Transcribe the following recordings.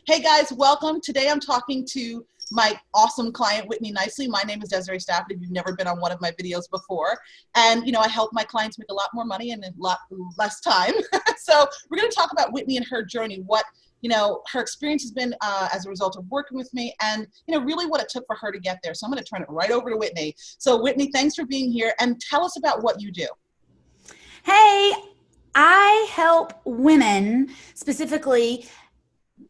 Hey guys, welcome. Today I'm talking to my awesome client, Whitney Nicely. My name is Desiree Stafford if you've never been on one of my videos before. And, I help my clients make a lot more money in a lot less time. So we're going to talk about Whitney and her journey, what, her experience has been as a result of working with me and, really what it took for her to get there. So I'm going to turn it right over to Whitney. So Whitney, thanks for being here and tell us about what you do. Hey, I help women specifically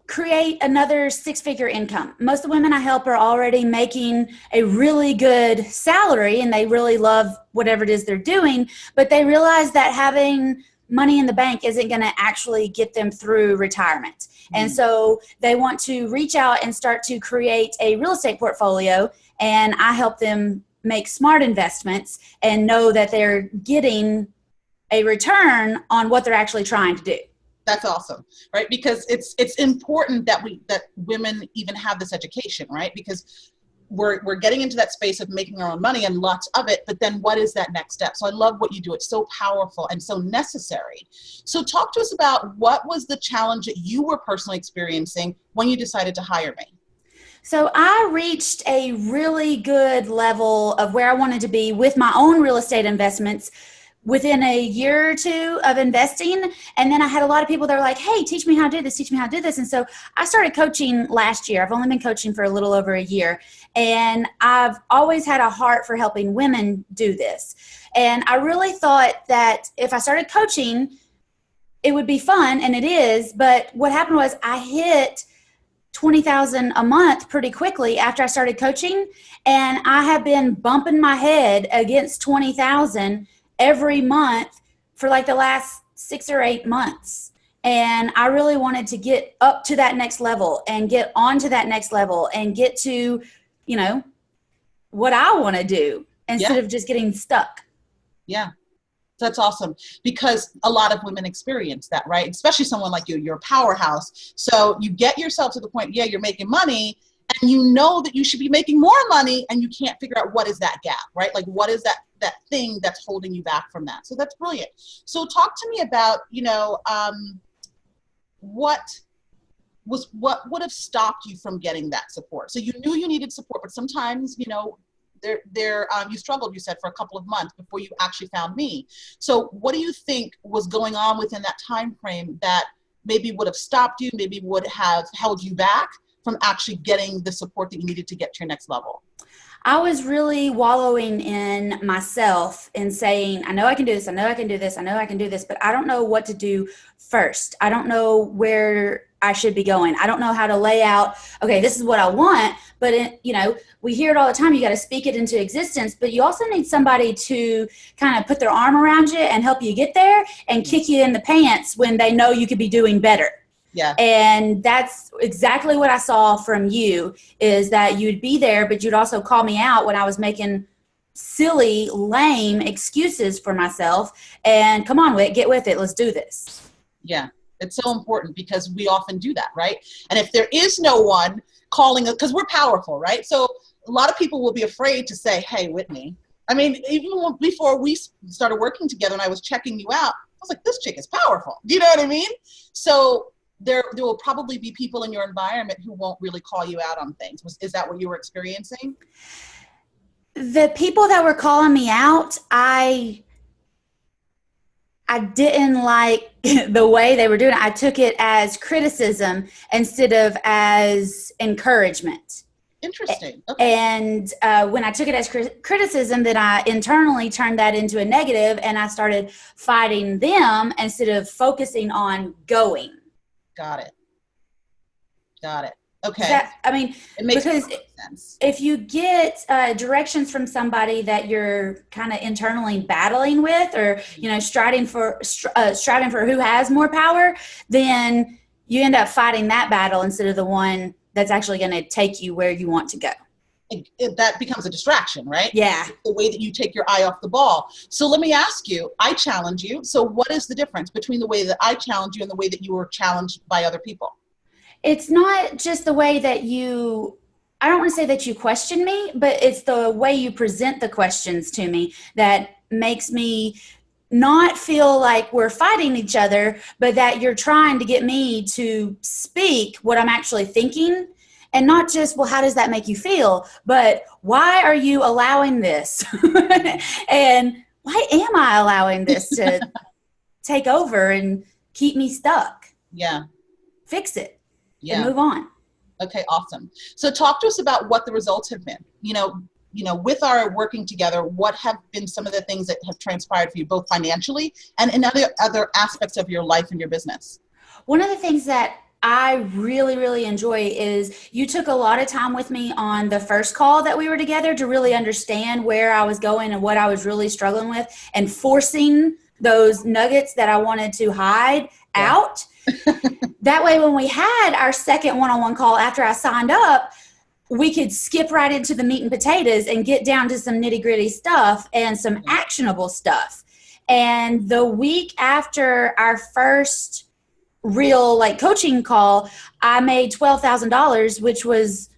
create another six-figure income. Most of the women I help are already making a really good salary and they really love whatever it is they're doing, but they realize that having money in the bank isn't going to actually get them through retirement. Mm-hmm. And so they want to reach out and start to create a real estate portfolio, and I help them make smart investments and know that they're getting a return on what they're actually trying to do. That's awesome, right? Because it's important that women even have this education, right? Because we're getting into that space of making our own money and lots of it, but then what is that next step? So I love what you do. It's so powerful and so necessary. So talk to us about what was the challenge that you were personally experiencing when you decided to hire me? So I reached a really good level of where I wanted to be with my own real estate investments within a year or two of investing. And then I had a lot of people that were like, hey, teach me how to do this, teach me how to do this. And so I started coaching last year. I've only been coaching for a little over a year. And I've always had a heart for helping women do this. And I really thought that if I started coaching, it would be fun, and it is. But what happened was I hit 20,000 a month pretty quickly after I started coaching. And I have been bumping my head against 20,000 every month for like the last 6 or 8 months. And I really wanted to get up to that next level and get on to that next level and get to, what I want to do instead of just getting stuck. Yeah. That's awesome, because a lot of women experience that, right? Especially someone like you, you're a powerhouse. So you get yourself to the point, you're making money and you know that you should be making more money and you can't figure out what is that gap, right? Like what is that thing that's holding you back from that? So that's brilliant. So talk to me about, what would have stopped you from getting that support? So you knew you needed support, but sometimes, you struggled, you said, for a couple of months before you actually found me. So what do you think was going on within that time frame that maybe would have stopped you, maybe would have held you back from actually getting the support that you needed to get to your next level? I was really wallowing in myself and saying, I know I can do this, I know I can do this, I know I can do this, but I don't know what to do first. I don't know where I should be going. I don't know how to lay out, okay, this is what I want, but we hear it all the time, you got to speak it into existence, but you also need somebody to kind of put their arm around you and help you get there and kick you in the pants when they know you could be doing better. Yeah. And that's exactly what I saw from you, is that you'd be there, but you'd also call me out when I was making silly, lame excuses for myself. And come on, Whit, get with it. Let's do this. Yeah. It's so important because we often do that, right? And if there is no one calling, because we're powerful, right? So a lot of people will be afraid to say, hey, Whitney. I mean, even before we started working together and I was checking you out, I was like, this chick is powerful. Do you know what I mean? So there will probably be people in your environment who won't really call you out on things. Is that what you were experiencing? The people that were calling me out, I didn't like the way they were doing it. I took it as criticism instead of as encouragement. Interesting. Okay. And when I took it as criticism, then I internally turned that into a negative, and I started fighting them instead of focusing on going. Got it. Okay. It makes sense. If you get directions from somebody that you're kind of internally battling with, or striving for who has more power, then you end up fighting that battle instead of the one that's actually going to take you where you want to go. That becomes a distraction, right? Yeah. It's the way that you take your eye off the ball. So let me ask you, I challenge you. So what is the difference between the way that I challenge you and the way that you were challenged by other people? It's not just the way that I don't want to say that you question me, but it's the way you present the questions to me that makes me not feel like we're fighting each other, but that you're trying to get me to speak what I'm actually thinking, and not just, well, how does that make you feel? But why are you allowing this? And why am I allowing this to take over and keep me stuck? Yeah. Fix it. Yeah. And move on. Okay, awesome. So talk to us about what the results have been. With our working together, what have been some of the things that have transpired for you, both financially and in other aspects of your life and your business? One of the things that I really, really enjoy is you took a lot of time with me on the first call that we were together to really understand where I was going and what I was really struggling with, and forcing those nuggets that I wanted to hide out. That way, when we had our second one-on-one call after I signed up, we could skip right into the meat and potatoes and get down to some nitty-gritty stuff and some actionable stuff. And the week after our first real coaching call, I made $12,000, which was,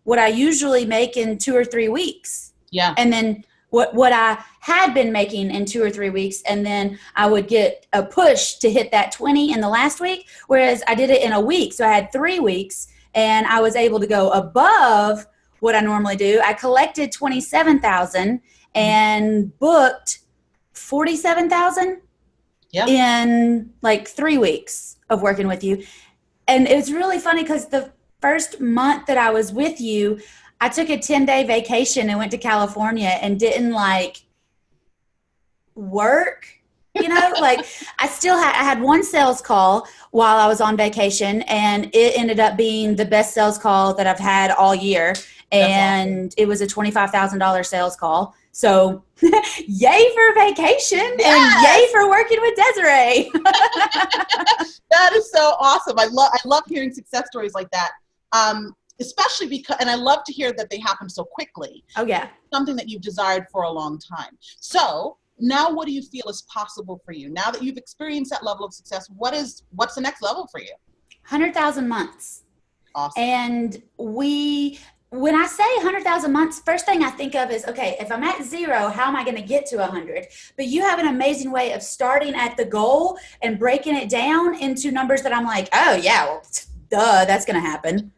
what I usually make in 2 or 3 weeks. Yeah. And then what I had been making in 2 or 3 weeks, and then I would get a push to hit that 20 in the last week, whereas I did it in a week. So I had 3 weeks, and I was able to go above what I normally do. I collected 27,000 and booked 47,000 in 3 weeks of working with you. And it was really funny because the first month that I was with you, I took a 10-day vacation and went to California and didn't work, I had one sales call while I was on vacation, and it ended up being the best sales call that I've had all year. And it was a $25,000 sales call. So yay for vacation, and yay for working with Desiree. That is so awesome. I love hearing success stories like that. Especially because, and I love to hear that they happen so quickly. Oh yeah. Something that you've desired for a long time. So now what do you feel is possible for you? Now that you've experienced that level of success, what's the next level for you? 100,000 months. Awesome. And when I say 100,000 months, first thing I think of is, okay, if I'm at 0, how am I going to get to 100? But you have an amazing way of starting at the goal and breaking it down into numbers that I'm like, oh yeah, well, duh, that's going to happen.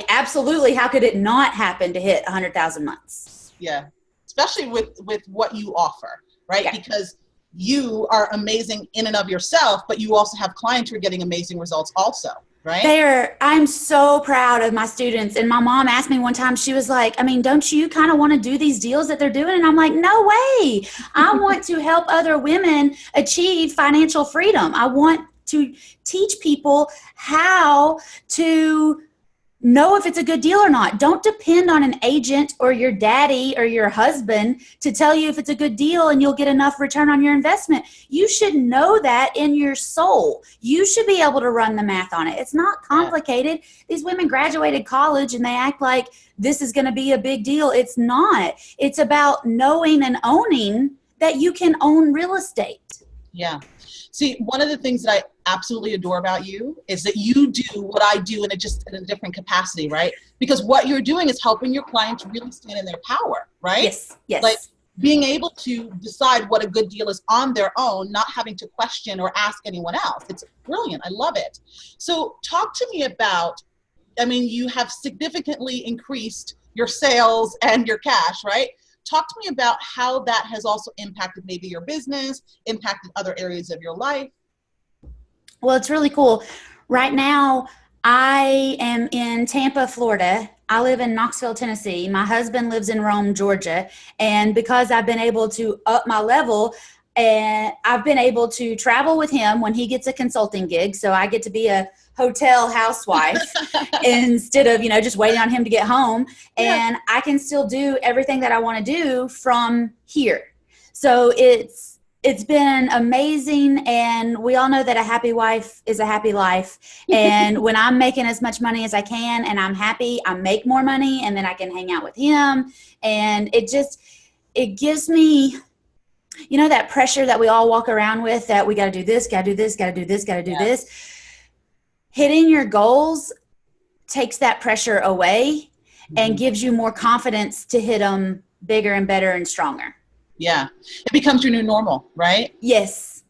Absolutely. How could it not happen to hit 100,000 months? Yeah. Especially with what you offer, right? Yeah. Because you are amazing in and of yourself, but you also have clients who are getting amazing results also, right? I'm so proud of my students. And my mom asked me one time, she was like, don't you kind of want to do these deals that they're doing? And I'm like, no way. I want to help other women achieve financial freedom. I want to teach people how to know if it's a good deal or not. Don't depend on an agent or your daddy or your husband to tell you if it's a good deal and you'll get enough return on your investment. You should know that in your soul. You should be able to run the math on it. It's not complicated. These women graduated college and they act like this is going to be a big deal. It's not. It's about knowing and owning that you can own real estate. Yeah. See, one of the things that I absolutely adore about you is that you do what I do in a different capacity, right? Because what you're doing is helping your clients really stand in their power, right? Yes. Being able to decide what a good deal is on their own, not having to question or ask anyone else. It's brilliant. I love it. So talk to me about, you have significantly increased your sales and your cash, right? Talk to me about how that has also impacted maybe your business, impacted other areas of your life. Well, it's really cool. Right now, I am in Tampa, Florida. I live in Knoxville, Tennessee. My husband lives in Rome, Georgia. And because I've been able to up my level, and I've been able to travel with him when he gets a consulting gig. So I get to be a hotel housewife instead of, just waiting on him to get home. And I can still do everything that I want to do from here. So it's been amazing. And we all know that a happy wife is a happy life. And when I'm making as much money as I can and I'm happy, I make more money and then I can hang out with him. And it gives me, that pressure that we all walk around with, that we got to do this, got to do this, got to do this, got to do this. Hitting your goals takes that pressure away and gives you more confidence to hit them bigger and better and stronger. Yeah. It becomes your new normal, right? Yes.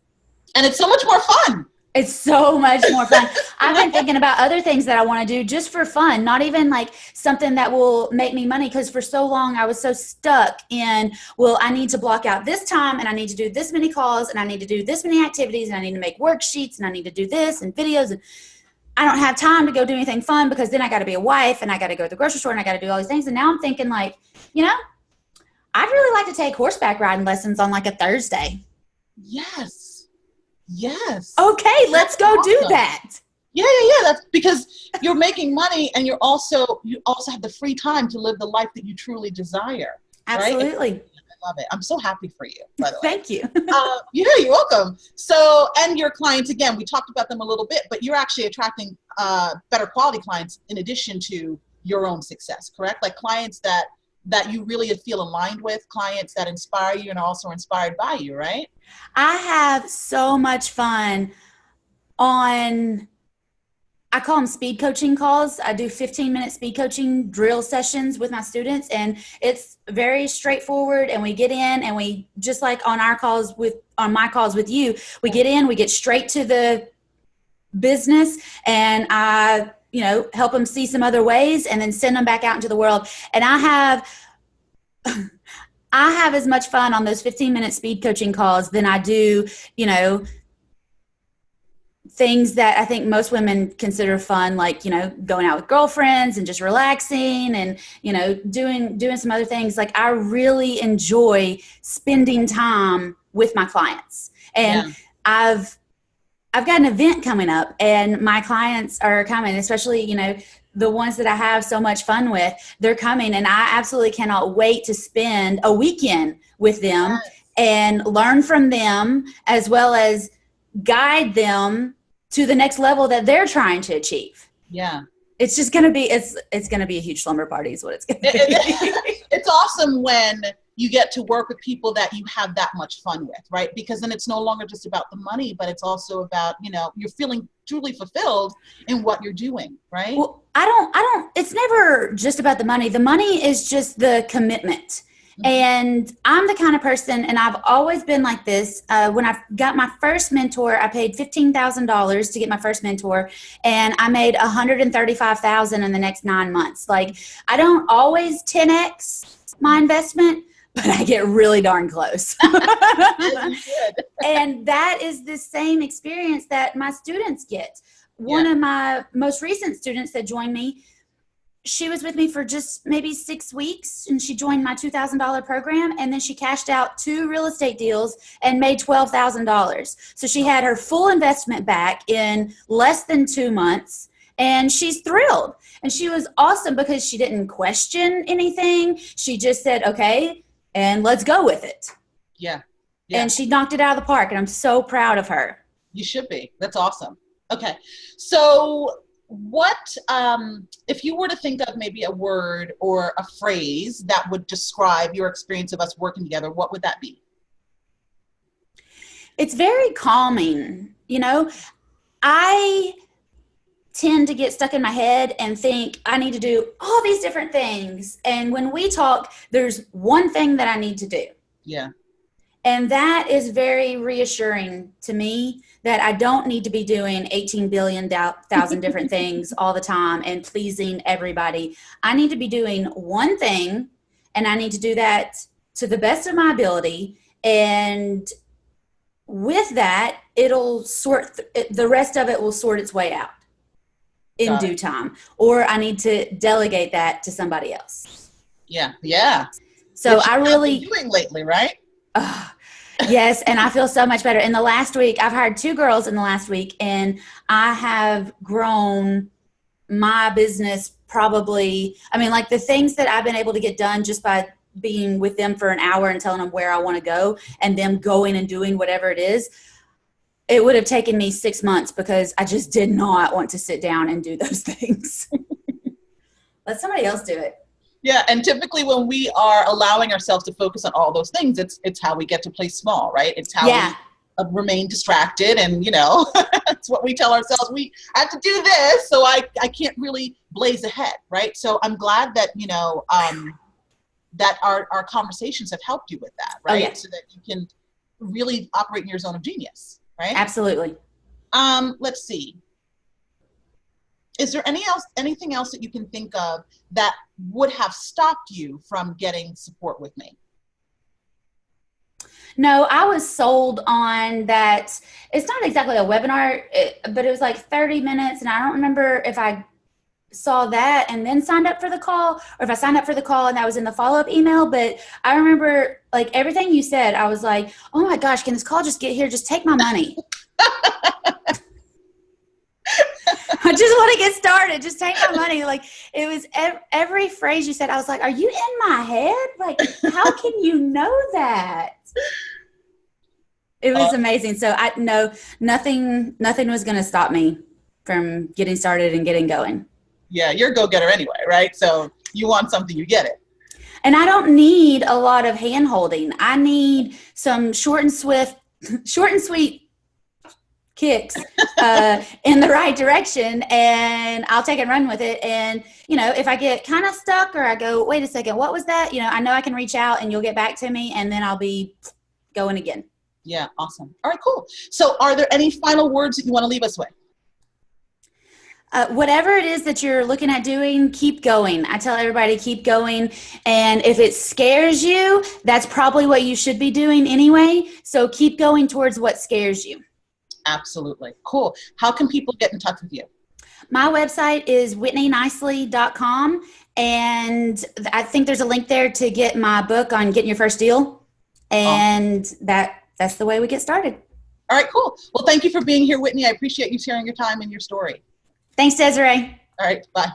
And it's so much more fun. It's so much more fun. I've been thinking about other things that I want to do just for fun, not even like something that will make me money. Because for so long I was so stuck in, well, I need to block out this time and I need to do this many calls and I need to do this many activities and I need to make worksheets and I need to do this and videos. And I don't have time to go do anything fun because then I got to be a wife and I got to go to the grocery store and I got to do all these things. And now I'm thinking like, you know, I'd really like to take horseback riding lessons on like a Thursday. Yes. Yes. Okay, let's go awesome. do that. Yeah. That's because you're making money and you also have the free time to live the life that you truly desire. Absolutely. Right? I love it. I'm so happy for you, by the way. Thank you. Yeah, you're welcome. So, and your clients, again, we talked about them a little bit, but you're actually attracting better quality clients in addition to your own success, correct? Like clients that you really feel aligned with, clients that inspire you and are also inspired by you, right? I have so much fun on, I call them speed coaching calls. I do 15-minute speed coaching drill sessions with my students, and it's very straightforward. And we get in and we, just like on my calls with you, we get in, we get straight to the business, and I, you know, help them see some other ways and then send them back out into the world. And I have as much fun on those 15-minute speed coaching calls than I do, you know, things that I think most women consider fun, like, you know, going out with girlfriends and just relaxing and, you know, doing some other things. Like, I really enjoy spending time with my clients. And yeah. I've got an event coming up and my clients are coming, especially, you know, the ones that I have so much fun with, they're coming, and I absolutely cannot wait to spend a weekend with them. Yes. And learn from them as well as guide them to the next level that they're trying to achieve. Yeah. It's just going to be, it's going to be a huge slumber party is what it's going to be. It's awesome when you get to work with people that you have that much fun with, right? Because then it's no longer just about the money, but it's also about, you know, you're feeling truly fulfilled in what you're doing, right? Well, it's never just about the money. The money is just the commitment. And I'm the kind of person, and I've always been like this. When I got my first mentor, I paid $15,000 to get my first mentor, and I made $135,000 in the next 9 months. Like, I don't always 10x my investment, but I get really darn close. And that is the same experience that my students get. One of my most recent students that joined me, she was with me for just maybe 6 weeks, and she joined my $2,000 program, and then she cashed out 2 real estate deals and made $12,000. So she had her full investment back in less than 2 months, and she's thrilled. And she was awesome because she didn't question anything. She just said, okay, and let's go with it. Yeah. And she knocked it out of the park, and I'm so proud of her. You should be. That's awesome. Okay. So what, if you were to think of maybe a word or a phrase that would describe your experience of us working together, what would that be? It's very calming. You know, I tend to get stuck in my head and think I need to do all these different things. And when we talk, there's one thing that I need to do. Yeah. And that is very reassuring to me, that I don't need to be doing 18 billion thousand different things all the time and pleasing everybody. I need to be doing one thing, and I need to do that to the best of my ability. And with that, it'll the rest of it will sort its way out in due time. Or I need to delegate that to somebody else. Yeah. Yeah. So which I really been doing lately, right? Yes, and I feel so much better. In the last week, I've hired 2 girls in the last week, and I have grown my business probably, I mean, like the things that I've been able to get done just by being with them for an hour and telling them where I want to go and them going and doing whatever it is, it would have taken me 6 months because I just did not want to sit down and do those things. Let somebody else do it. Yeah, and typically when we are allowing ourselves to focus on all those things, it's how we get to play small, right? It's how we remain distracted, and you know, it's what we tell ourselves. I have to do this, so I can't really blaze ahead, right? So I'm glad that, you know, that our conversations have helped you with that, right? Oh, yeah. So that you can really operate in your zone of genius, right? Absolutely. Let's see. Is there anything else that you can think of that would have stopped you from getting support with me? No, I was sold on that. It's not exactly a webinar, but it was like 30 minutes. And I don't remember if I saw that and then signed up for the call, or if I signed up for the call and that was in the follow-up email. But I remember like everything you said, I was like, oh my gosh, can this call just get here? Just take my money. I just want to get started. Just take my money. Like it was every phrase you said. I was like, are you in my head? Like, how can you know that? It was amazing. So nothing was going to stop me from getting started and getting going. Yeah, you're a go-getter anyway, right? So you want something, you get it. And I don't need a lot of hand holding. I need some short and sweet kicks in the right direction, and I'll take and run with it. And, if I get kind of stuck or I go, wait a second, what was that? I know I can reach out and you'll get back to me, and then I'll be going again. Yeah, awesome. All right, cool. So are there any final words that you want to leave us with? Whatever it is that you're looking at doing, keep going. I tell everybody, keep going. And if it scares you, that's probably what you should be doing anyway. So keep going towards what scares you. Absolutely. Cool. How can people get in touch with you? My website is whitneynicely.com. And I think there's a link there to get my book on getting your first deal. And that's the way we get started. All right, cool. Well, thank you for being here, Whitney. I appreciate you sharing your time and your story. Thanks, Desiree. All right, bye.